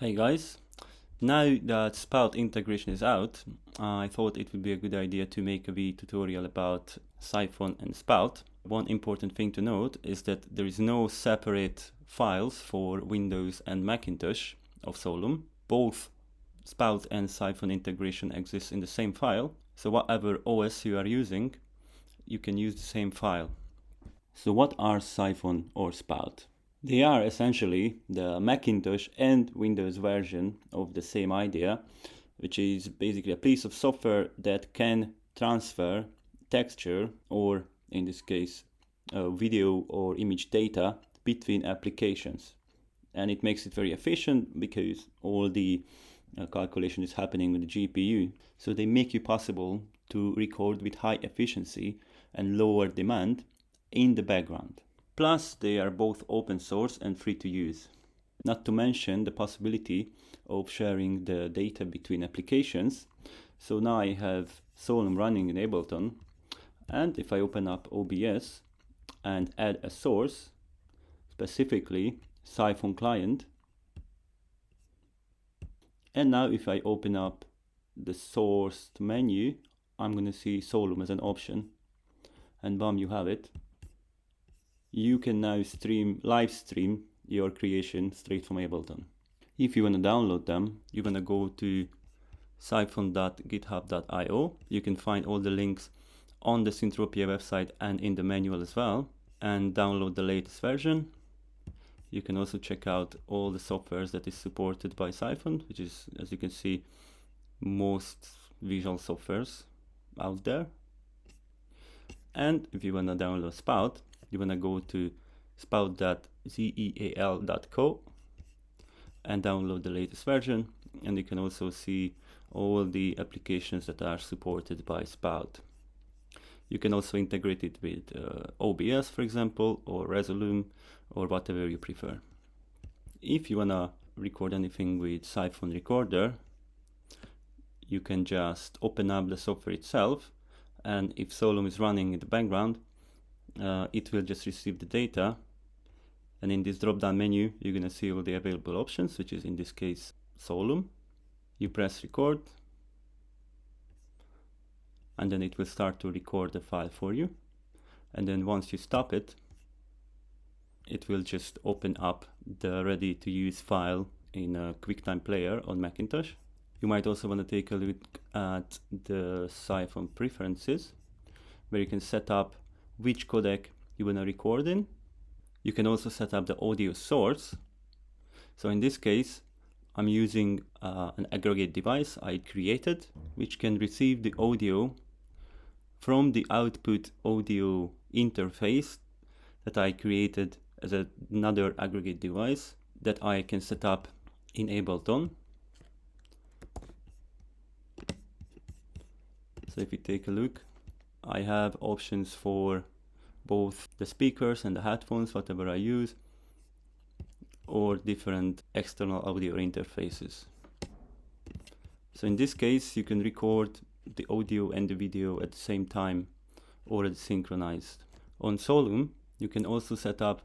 Hey guys, now that Spout integration is out, I thought it would be a good idea to make a wee tutorial about Syphon and Spout. One important thing to note is that there is no separate files for Windows and Macintosh of Solum. Both Spout and Syphon integration exists in the same file, so whatever OS you are using, you can use the same file. So what are Syphon or Spout? They are essentially the Macintosh and Windows version of the same idea, which is basically a piece of software that can transfer texture, or in this case, video or image data between applications. And it makes it very efficient because all the calculation is happening with the GPU. So they make it possible to record with high efficiency and lower demand in the background. Plus, they are both open source and free to use. Not to mention the possibility of sharing the data between applications. So now I have Solum running in Ableton, and if I open up OBS and add a source, specifically Syphon client, and now if I open up the source menu, I'm going to see Solum as an option, and bam, you have it. You can now live stream your creation straight from Ableton. If you want to download them, you want to go to syphon.github.io. You can find all the links on the Syntropia website and in the manual as well, and download the latest version. You can also check out all the softwares that is supported by Syphon, which is, as you can see, most visual softwares out there. And if you want to download Spout, you want to go to spout.zeal.co and download the latest version, and you can also see all the applications that are supported by Spout. You can also integrate it with OBS, for example, or Solum, or whatever you prefer. If you want to record anything with Syphon Recorder, you can just open up the software itself, and if Solum is running in the background, it will just receive the data, and in this drop-down menu you're going to see all the available options, which is in this case Solum. You press record, and then it will start to record the file for you, and then once you stop it, it will just open up the ready to use file in a QuickTime player on Macintosh. You might also want to take a look at the Syphon preferences, where you can set up which codec you want to record in. You can also set up the audio source. So in this case, I'm using an aggregate device I created, which can receive the audio from the output audio interface that I created as another aggregate device that I can set up in Ableton. So if you take a look, I have options for both the speakers and the headphones, whatever I use, or different external audio interfaces. So in this case, you can record the audio and the video at the same time, already synchronized. On Solum, you can also set up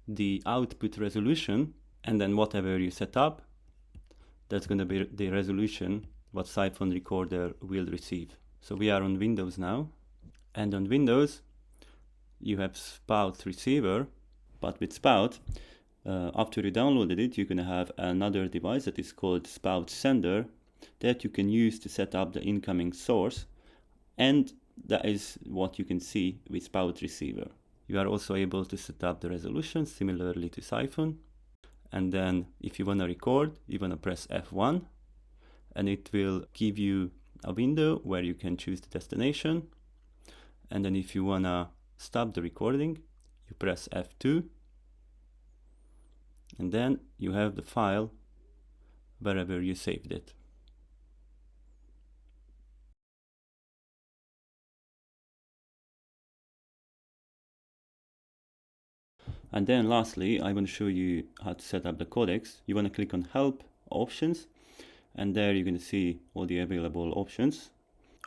the output resolution, and then whatever you set up, that's going to be the resolution what Syphon Recorder will receive. So we are on Windows now, and on Windows you have Spout receiver, but with Spout, after you downloaded it, you're going to have another device that is called Spout sender that you can use to set up the incoming source, and that is what you can see with Spout receiver. You are also able to set up the resolution similarly to Syphon, and then if you want to record, you want to press F1, and it will give you a window where you can choose the destination, and then if you want to stop the recording, you press F2, and then you have the file wherever you saved it. And then lastly, I want to show you how to set up the codecs. You want to click on Help Options, and there you're going to see all the available options.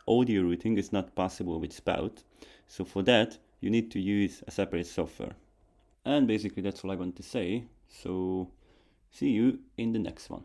Audio routing is not possible with Spout, so for that you need to use a separate software. And basically that's all I want to say, so see you in the next one.